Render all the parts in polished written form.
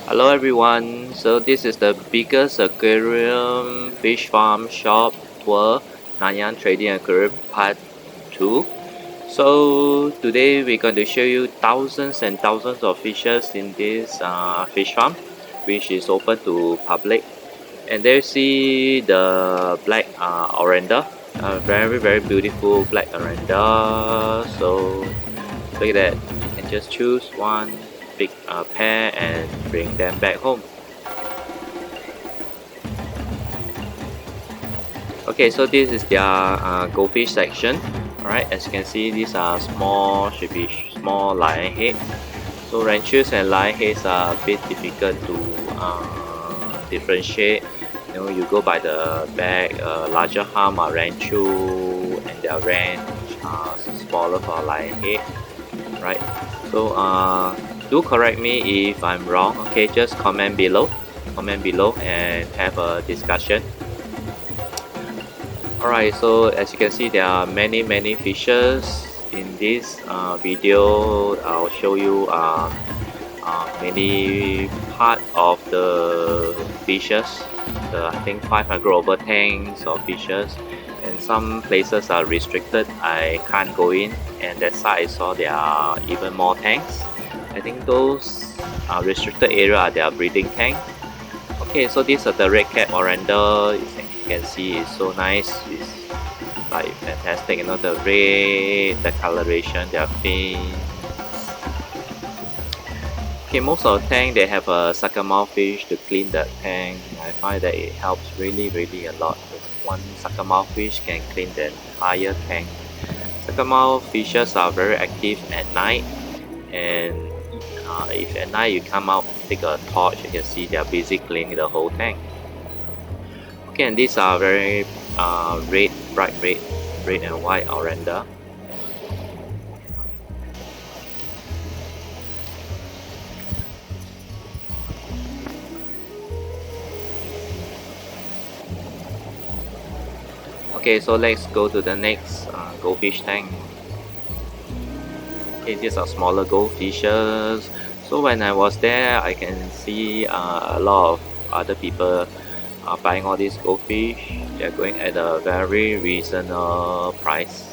Hello everyone, so this is the biggest aquarium fish farm shop tour, Nanyang Trading Aquarium Part 2. So today we're going to show you thousands and thousands of fishes in this fish farm, which is open to public. And there you see the black oranda, very beautiful black oranda. So look at that, you can just choose one big pair and bring them back home. Okay, so this is their goldfish section. Alright, as you can see, these are small, should be small lionhead. So ranchers and lionheads are a bit difficult to differentiate. You know, you go by the back, larger harm are rancho and their ranch are smaller for lionhead. Right, so do correct me if I'm wrong. Okay, just comment below and have a discussion. Alright, so as you can see, there are many fishes in this video. I'll show you many part of the fishes. I think 500 over tanks of fishes, and some places are restricted. I can't go in, and that side I saw there are even more tanks. I think those restricted area are their breeding tank. Okay, so these are the red cap oranda. You can see it's so nice. It's like fantastic. You know, the red, the coloration, their fins. Okay, most of the tank they have a sucker mouth fish to clean the tank. I find that it helps really a lot. One sucker mouth fish can clean the entire tank. Sucker mouth fishes are very active at night, and if at night you come out take a torch, you can see they are busy cleaning the whole tank. Okay, and these are very bright red and white oranda. Okay, so let's go to the next goldfish tank. Okay, these are smaller goldfishes. So when I was there, I can see a lot of other people buying all these goldfish. They're going at a very reasonable price.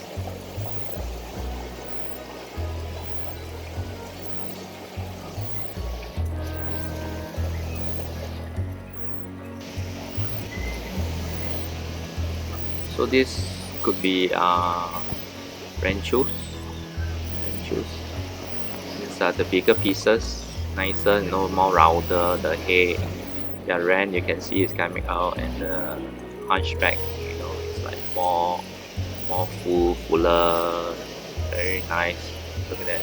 So this could be ranchos. These are the bigger pieces, nicer, you know, more rounder. The head, their ran you can see is coming out, and the hunchback, you know, it's like more fuller, very nice. Look at that.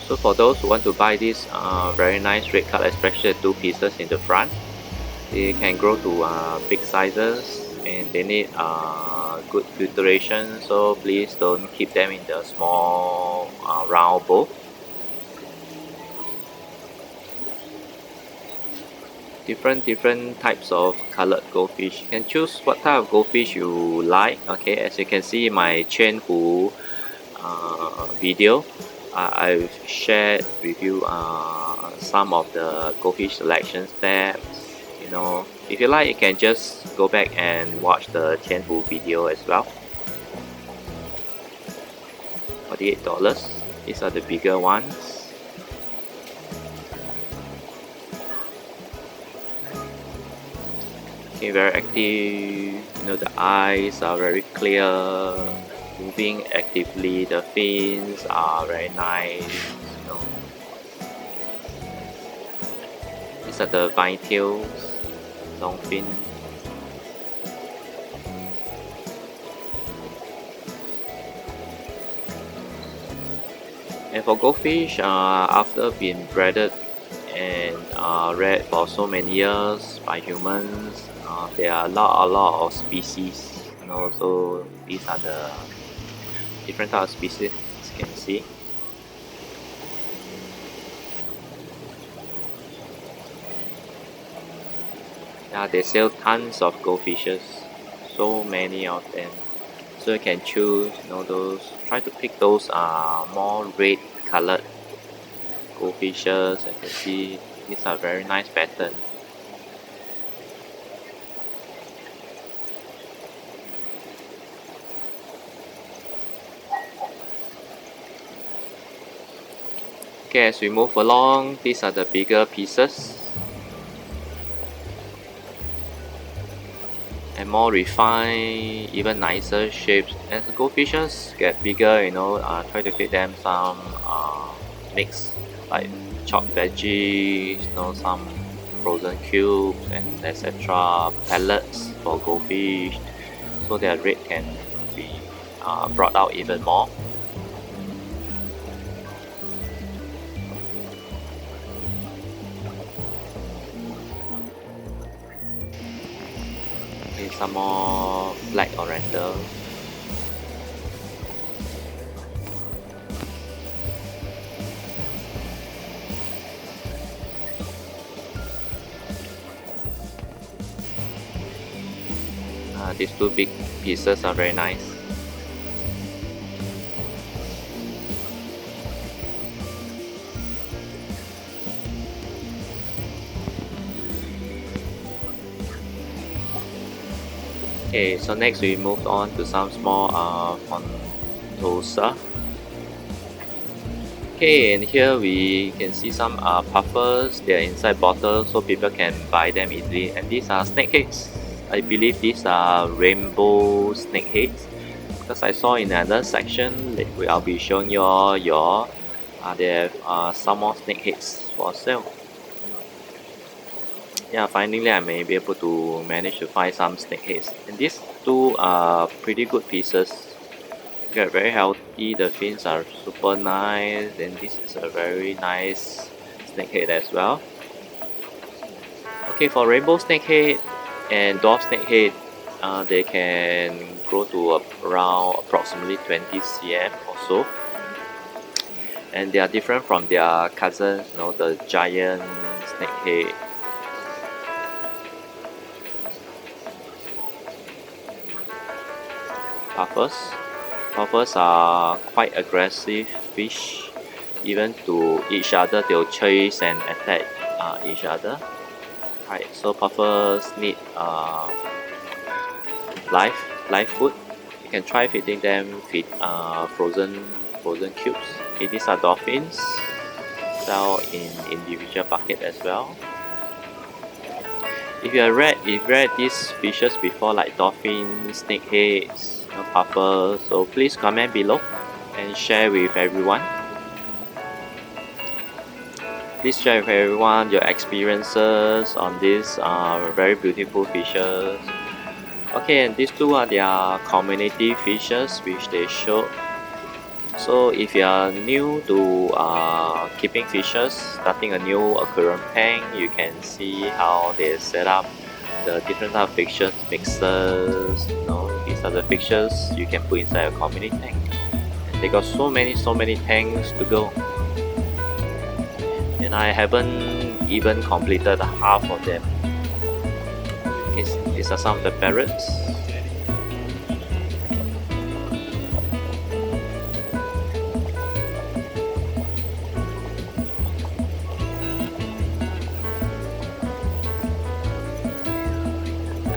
So for those who want to buy this very nice red color, especially the two pieces in the front, they can grow to big sizes, and they need good filtration, so please don't keep them in the small round bowl. Different types of colored goldfish. You can choose what type of goldfish you like. Okay, as you can see in my chain Hu video, I've shared with you some of the goldfish selections there. You know, if you like, you can just go back and watch the chain Hu video as well. $48. These are the bigger ones. Okay, very active. You know, the eyes are very clear, moving actively. The fins are very nice. You know, these are the vine tails, long fin. And for goldfish, after being breeded and reared for so many years by humans, there are a lot of species. You know, so these are the different types of species, as you can see. Yeah, they sell tons of goldfishes, so many of them. So you can choose, those. Try to pick those more red colored goldfishes. You can see these are very nice pattern. Okay, as we move along, these are the bigger pieces and more refined, even nicer shapes. As the goldfishes get bigger, try to feed them some mix like chopped veggies, some frozen cubes and etc. Pellets for goldfish, so their rate can be brought out even more. Okay, some more black oriental. These two big pieces are very nice. Okay, so next we moved on to some small Fontosa. Okay, and here we can see some puffers. They are inside bottles, so people can buy them easily. And these are snakeheads. I believe these are rainbow snakeheads, because I saw in another section that I'll be showing you all they have some more snakeheads for sale. Yeah, finally I may be able to manage to find some snakeheads, and these two are pretty good pieces. They're very healthy, the fins are super nice, and this is a very nice snakehead as well. Okay, for rainbow snakehead and dwarf snakehead, they can grow to around approximately 20 cm or so, and they are different from their cousins, the giant snakehead. Puffers. Puffers are quite aggressive fish. Even to each other, they'll chase and attack each other. Right, so puffers need live food. You can try feeding them frozen cubes. Okay, these are dolphins. Sell in individual bucket as well. If you read these fishes before, like dolphins, snakeheads, puffers, so please comment below and share with everyone. Please share with everyone your experiences on these very beautiful fishes. Okay, and these two are their community fishes which they show. So if you are new to keeping fishes, starting a new aquarium tank, you can see how they set up the different type of fishes mixers. These are the fishes you can put inside a community tank. They got so many tanks to go, and I haven't even completed half of them. Okay, these are some of the parrots.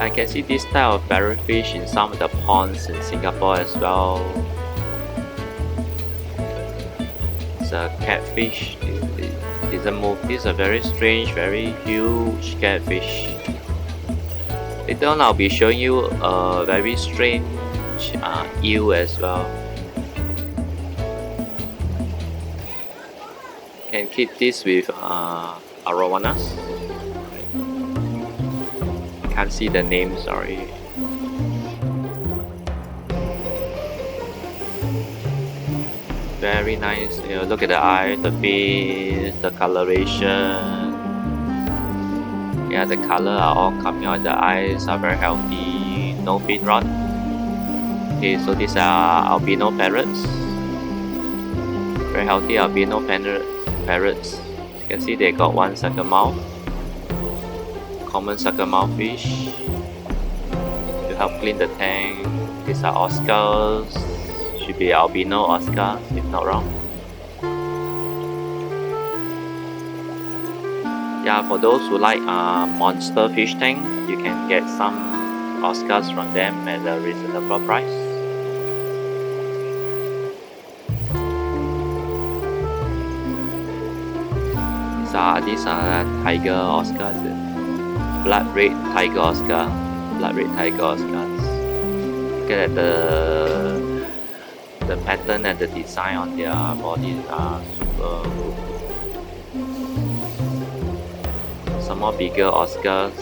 I can see this type of parrot fish in some of the ponds in Singapore as well. It's a catfish. It doesn't move. This is a very strange, very huge catfish. Later on I'll be showing you a very strange eel as well. Can keep this with arowanas. Can't see the name, sorry. Very nice. Look at the eyes, the fins, the coloration. Yeah, the color are all coming out. The eyes are very healthy. No fin rot. Okay, so these are albino parrots. Very healthy albino parrots. You can see they got one sucker mouth. Common sucker mouth fish to help clean the tank. These are Oscars. Should be albino Oscars, if not wrong. Yeah, for those who like monster fish tank, you can get some Oscars from them at a reasonable price. These are tiger Oscars, blood red tiger Oscar, blood red tiger Oscars. Look at the pattern and the design on their bodies are super good. Some more bigger Oscars.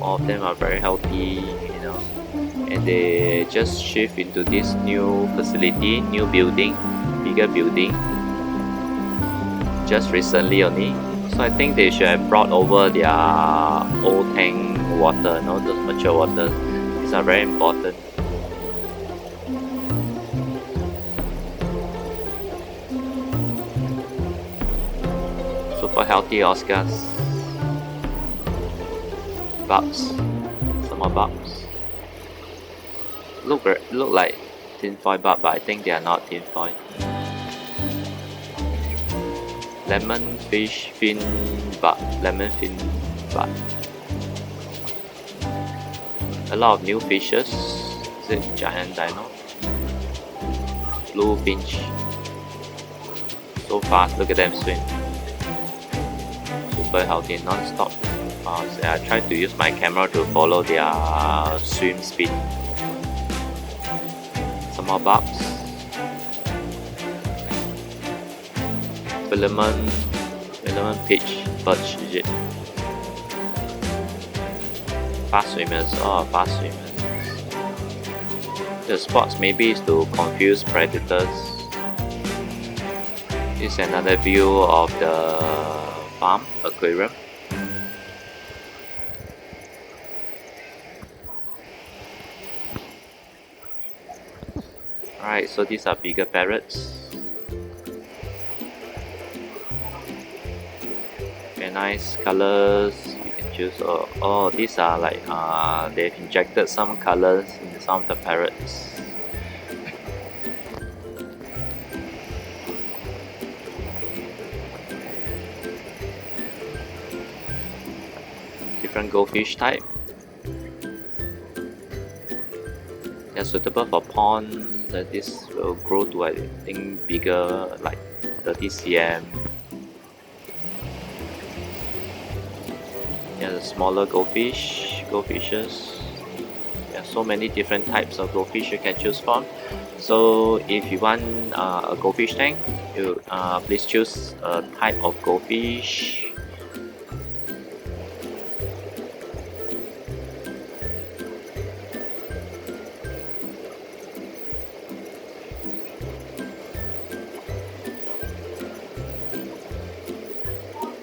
All of them are very healthy, you know, and they just shift into this new facility, new building, bigger building, just recently only. So I think they should have brought over their old tank water, you know, those mature waters. These are very important. Super healthy Oscars. Bubs. Some more bubs. Look like tinfoil bub, but I think they are not tinfoil. Lemon fish fin bug. Lemon fin bug. A lot of new fishes. Is it giant dino? Blue finch. So fast, look at them swim. Super healthy, non-stop. I try to use my camera to follow their swim speed. Some more bubs. Filament pitch, perch, is it? Fast swimmers, fast swimmers. The spots maybe is to confuse predators. This is another view of the farm, aquarium. Alright, so these are bigger parrots. Very nice colors. You can choose. Oh, these are like they've injected some colors in some of the parrots. Different goldfish type. They're suitable for pond. This will grow to, I think, bigger, like 30 cm. Yeah, the smaller goldfishes. There are so many different types of goldfish you can choose from. So if you want a goldfish tank, you please choose a type of goldfish.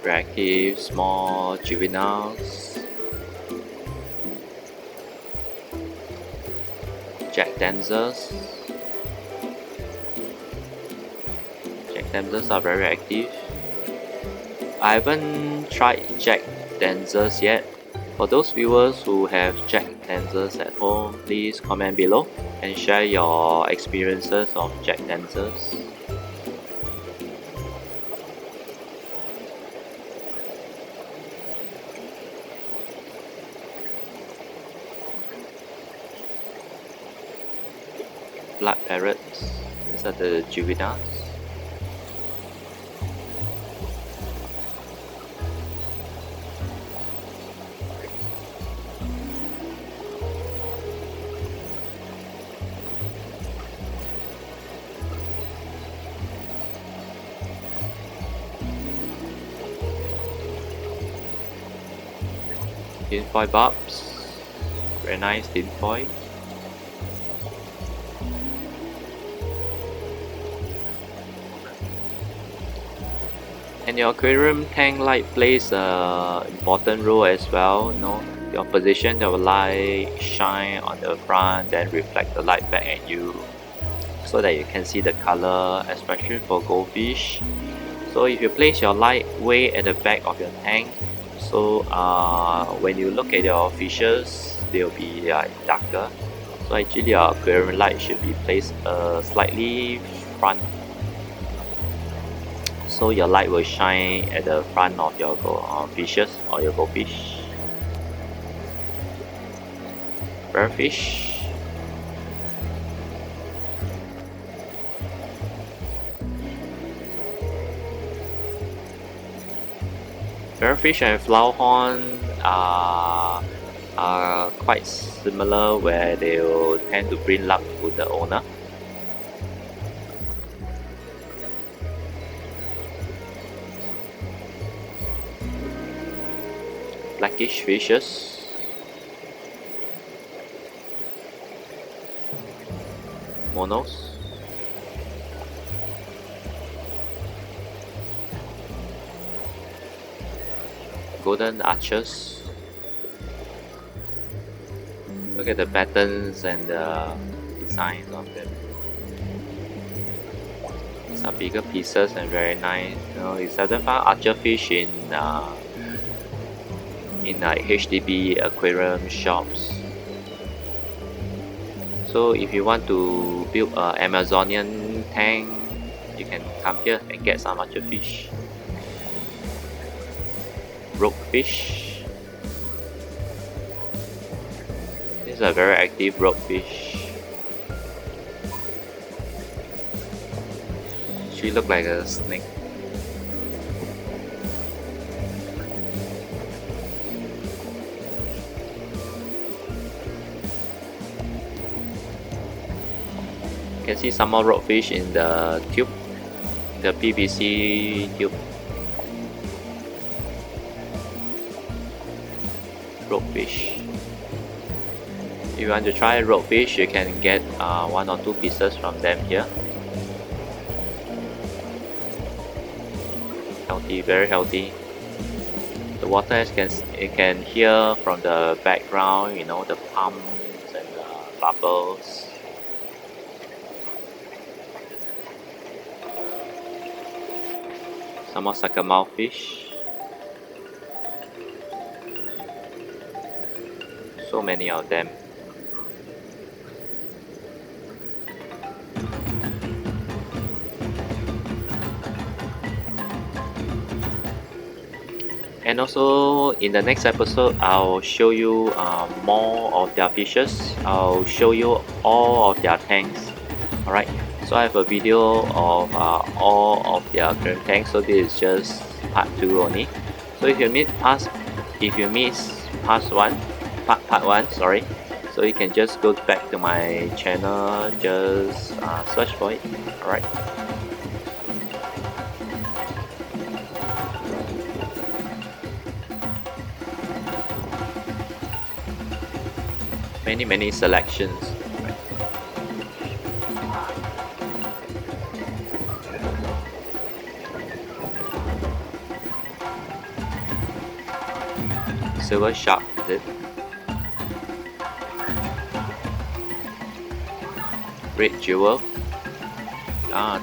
Very active, small juveniles. Jack dancers. Jack dancers are very active. I haven't tried jack dancers yet. For those viewers who have jack dancers at home, please comment below and share your experiences of jack dancers. Blood parrots. These are the juveniles. Tinfoil bobs. Very nice tinfoil. And your aquarium tank light plays an important role as well. You know, your position of light shine on the front, then reflect the light back at you, so that you can see the color, especially for goldfish. So if you place your light way at the back of your tank, so when you look at your fishes, they'll be darker. So actually our aquarium light should be placed slightly front, so your light will shine at the front of your fishes or your goldfish. Parrot fish. Parrot fish and flowerhorn are quite similar, where they will tend to bring luck to the owner. Blackish fishes. Monos. Golden archers. Look at the patterns and the designs of them. These are bigger pieces and very nice. You know, you seldom find archer fish in HDB aquarium shops. So if you want to build an Amazonian tank, you can come here and get some archer fish. Rockfish. This is a very active rockfish. She looks like a snake. You can see some more rockfish in the tube, the PVC tube. Rockfish. If you want to try rockfish, you can get 1 or 2 pieces from them here. Healthy, very healthy. The water, as you can hear from the background, you know, the pumps and the bubbles. Some more suckermouth fish. So many of them. And also in the next episode, I'll show you more of their fishes. I'll show you all of their tanks. Alright, so I have a video of all of their aquarium tanks. So this is just part 2 only. So if you miss part 1, sorry. So you can just go back to my channel, just search for it. Alright. Many selections. Silver shark, is it? Red jewel.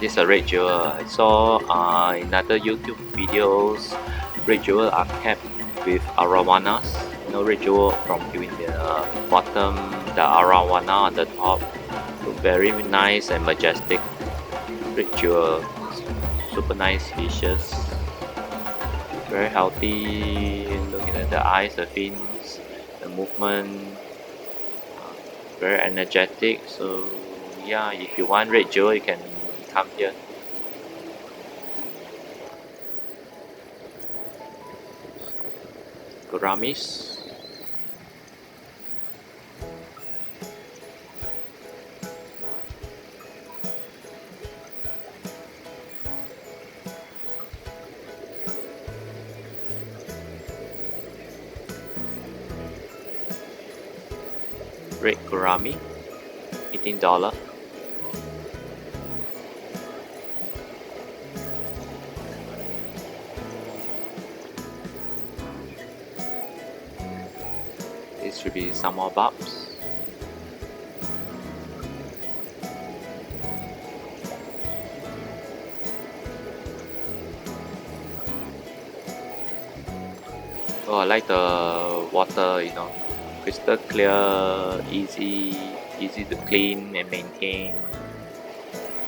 This is a red jewel. I saw in other YouTube videos, red jewel are kept with arowanas. You know, red jewel from in the bottom, the arowana on the top. Look very nice and majestic. Red jewel, super nice fishes. Very healthy. Looking at the eyes, the fins, the movement, very energetic. So yeah, if you want red jewel, you can come here. Gouramis. Red gourami, $18. This should be some more bobs. Oh, I like the water, you know, crystal clear, easy easy to clean and maintain,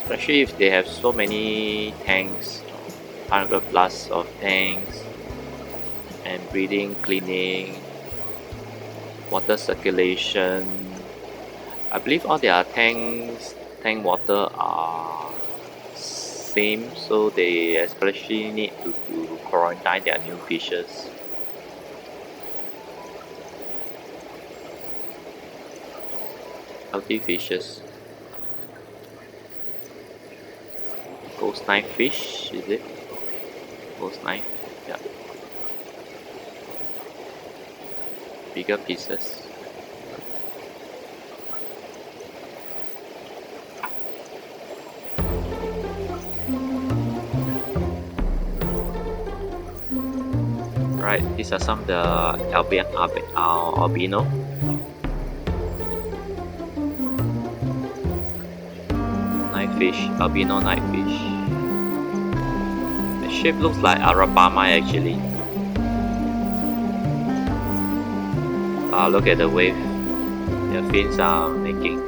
especially if they have so many tanks, 100 plus of tanks, and breeding, cleaning, water circulation. I believe all their tank water are same, so they especially need to quarantine their new fishes. Healthy fishes. Ghost knife fish, is it? Ghost knife, yeah. Bigger pieces. Right, these are some of the albino. Night fish, albino night fish. The shape looks like Arapama actually. Look at the wave their fins are making.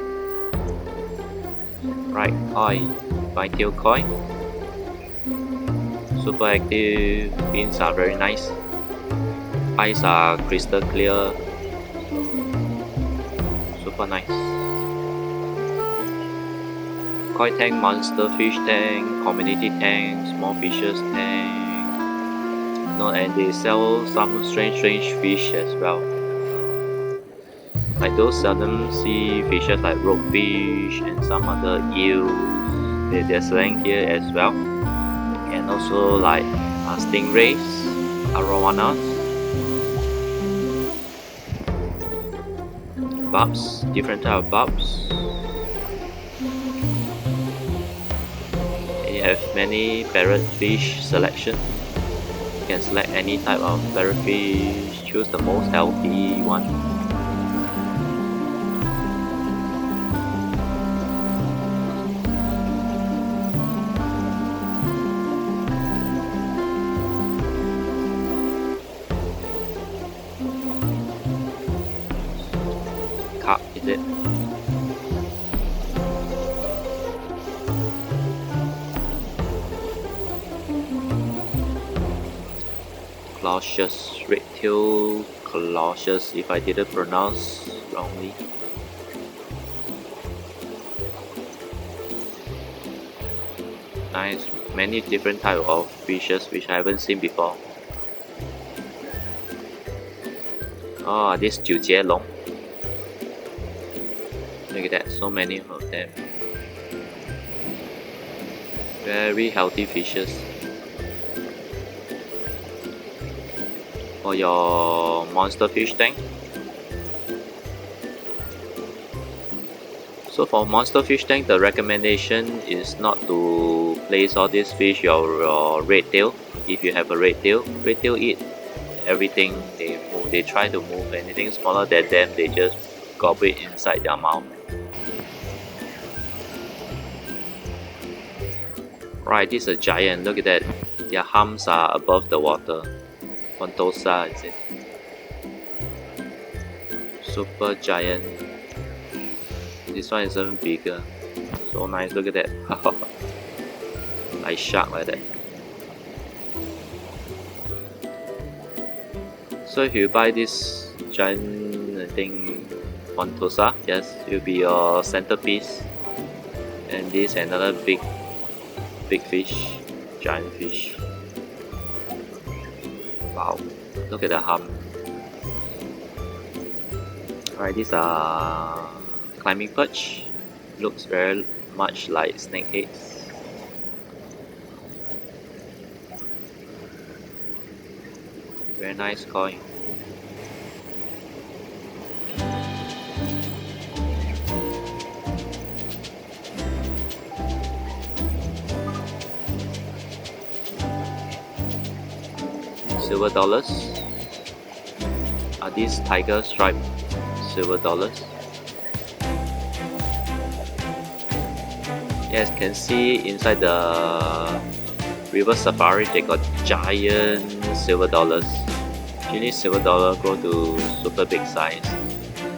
Right, koi, whitetail koi. Super active, fins are very nice. Eyes are crystal clear, super nice. Koi tank, monster fish tank, community tank, small fishes tank. No, and they sell some strange fish as well. Like those seldom see fishes like rockfish and some other eels. They're selling here as well. And also like stingrays, arowanas, barbs, different type of barbs. You have many parrot fish selection. You can select any type of parrot fish, choose the most healthy one. Carp, is it? Colossus, red-tailed Colossus, if I didn't pronounce wrongly. Nice, many different type of fishes which I haven't seen before. Oh, this 九节龙. Look at that, so many of them. Very healthy fishes. For your monster fish tank. So for monster fish tank, the recommendation is not to place all these fish your red tail. If you have a red tail eat everything they move. They try to move anything smaller than them, they just gobble it inside their mouth. Right, this is a giant. Look at that. Their humps are above the water. Pontosa, is it? Super giant. This one is even bigger. So nice, look at that. Like shark like that. So if you buy this giant, I think, Pontosa, yes, it will be your centerpiece. And this another big fish, giant fish. Wow, look at the hump. Alright, these are climbing perch. Looks very much like snakeheads. Very nice coin. Silver dollars. Are these tiger stripe silver dollars? Yes, can see inside the river safari they got giant silver dollars. Usually silver dollar grow to super big size.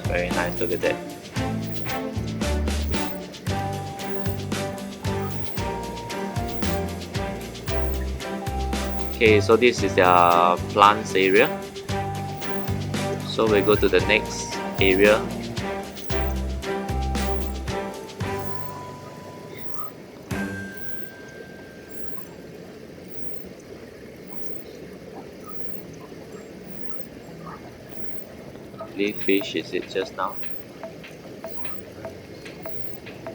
Very nice, look at that. Okay, so this is the plants area. So we go to the next area. Fish is it just now?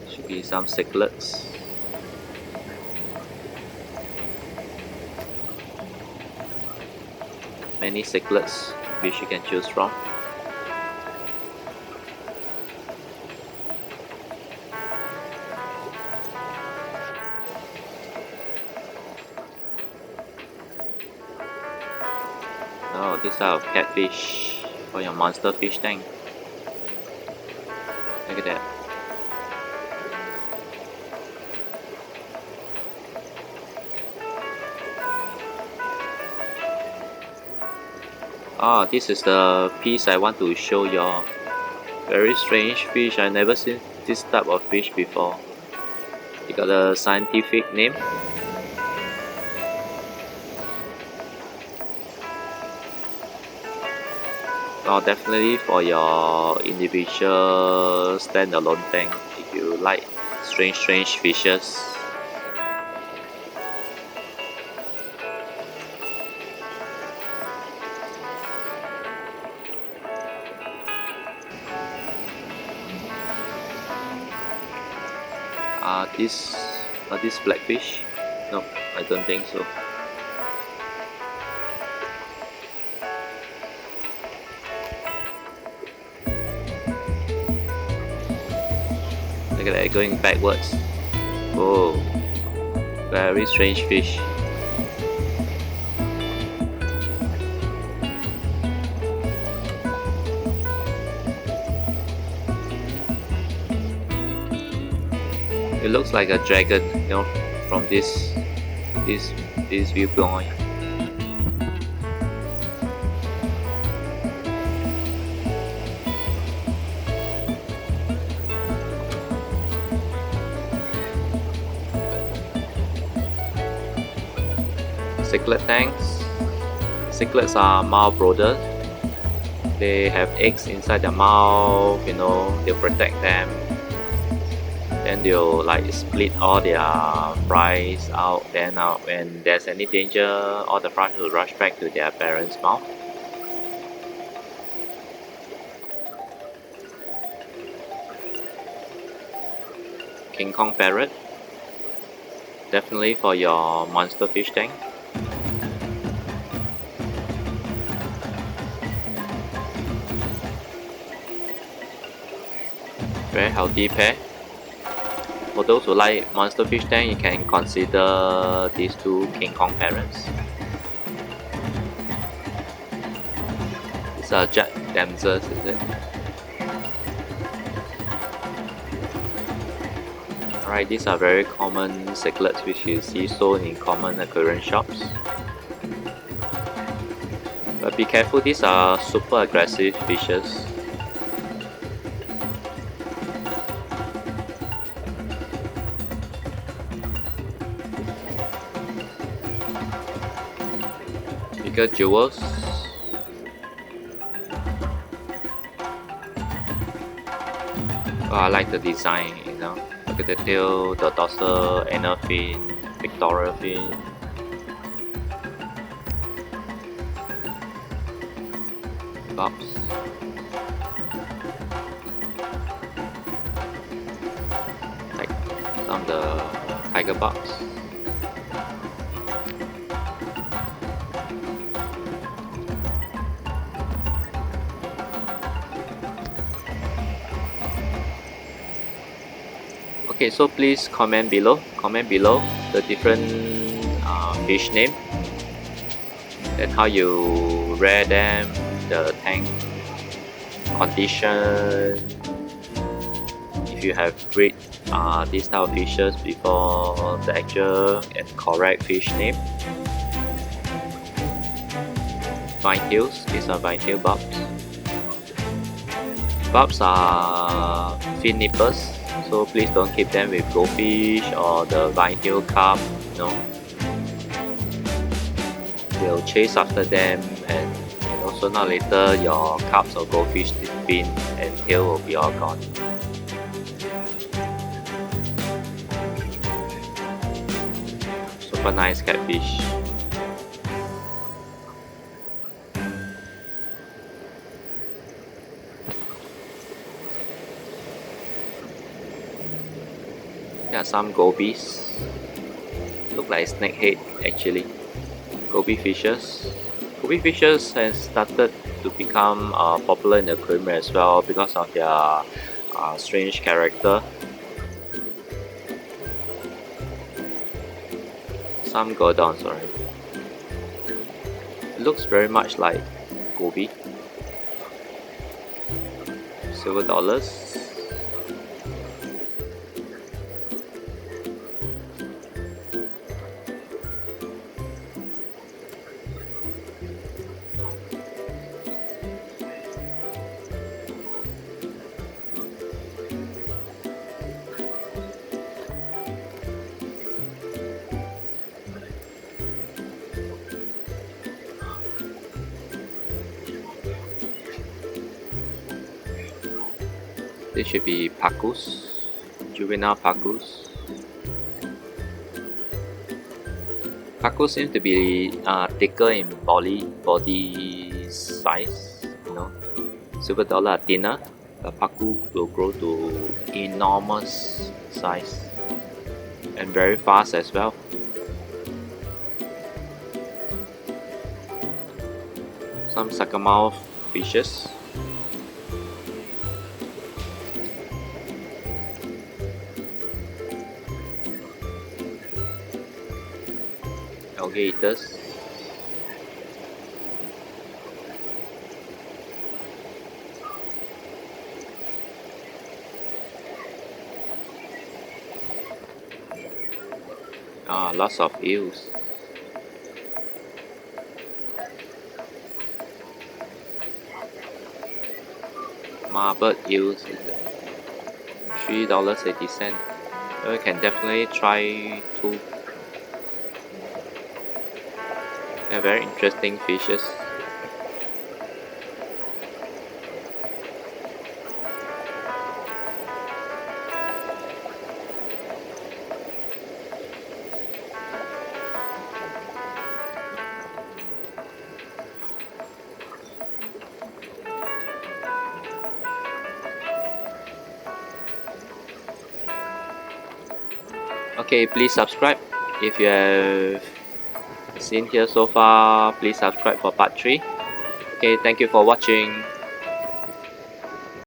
Should be some cichlids. Many cichlids which you can choose from. Oh, these are catfish for your monster fish tank. Look at that. Ah, this is the piece I want to show you. Very strange fish. I never seen this type of fish before. It got a scientific name. Oh, definitely for your individual standalone tank if you like strange fishes. This blackfish? No, I don't think so. Look at that, going backwards. Oh, very strange fish. It looks like a dragon, you know, from this viewpoint. Cichlid tanks. Cichlids are mouth brooders. They have eggs inside their mouth, you know, they'll protect them. Then they'll like split all their fries out. Then when there's any danger, all the fries will rush back to their parents' mouth. King Kong parrot, definitely for your monster fish tank. Very healthy pair. For those who like monster fish tank, you can consider these two King Kong parrots. These are jet damsels, is it? Alright, these are very common cichlids which you see sold in common aquarium shops. But be careful, these are super aggressive fishes. Bigger jewels. Oh, I like the design, you know. Look at the tail, the dorsal, anal fin, pectoral fin. Bobs. Like some of the tiger bobs. Okay, so please comment below the different fish name and how you rear them, the tank condition, if you have breed these type of fishes before, the actual and correct fish name. Vine tails, these are vine tail bobs. Bobs are fin nippers. So please don't keep them with goldfish or the vine tail carp, you know. will chase after them, and sooner or later your carps or goldfish, the fin and tail will be all gone. Super nice catfish. Yeah, some gobies. Look like snakehead actually. Goby fishes. Goby fishes has started to become popular in the aquarium as well because of their strange character. Some go down, sorry. It looks very much like goby. Silver dollars. This should be pacus, juvenile pacus. Pacus seems to be thicker in body size, Silver dollar are thinner, but pacu will grow to enormous size and very fast as well. Some suckermouth fishes. Alligators. Lots of eels. Marbled eels is $3.80. So you can definitely try two. They're very interesting fishes. Okay, please subscribe if you have seen here so far. Please subscribe for part 3. Okay, thank you for watching.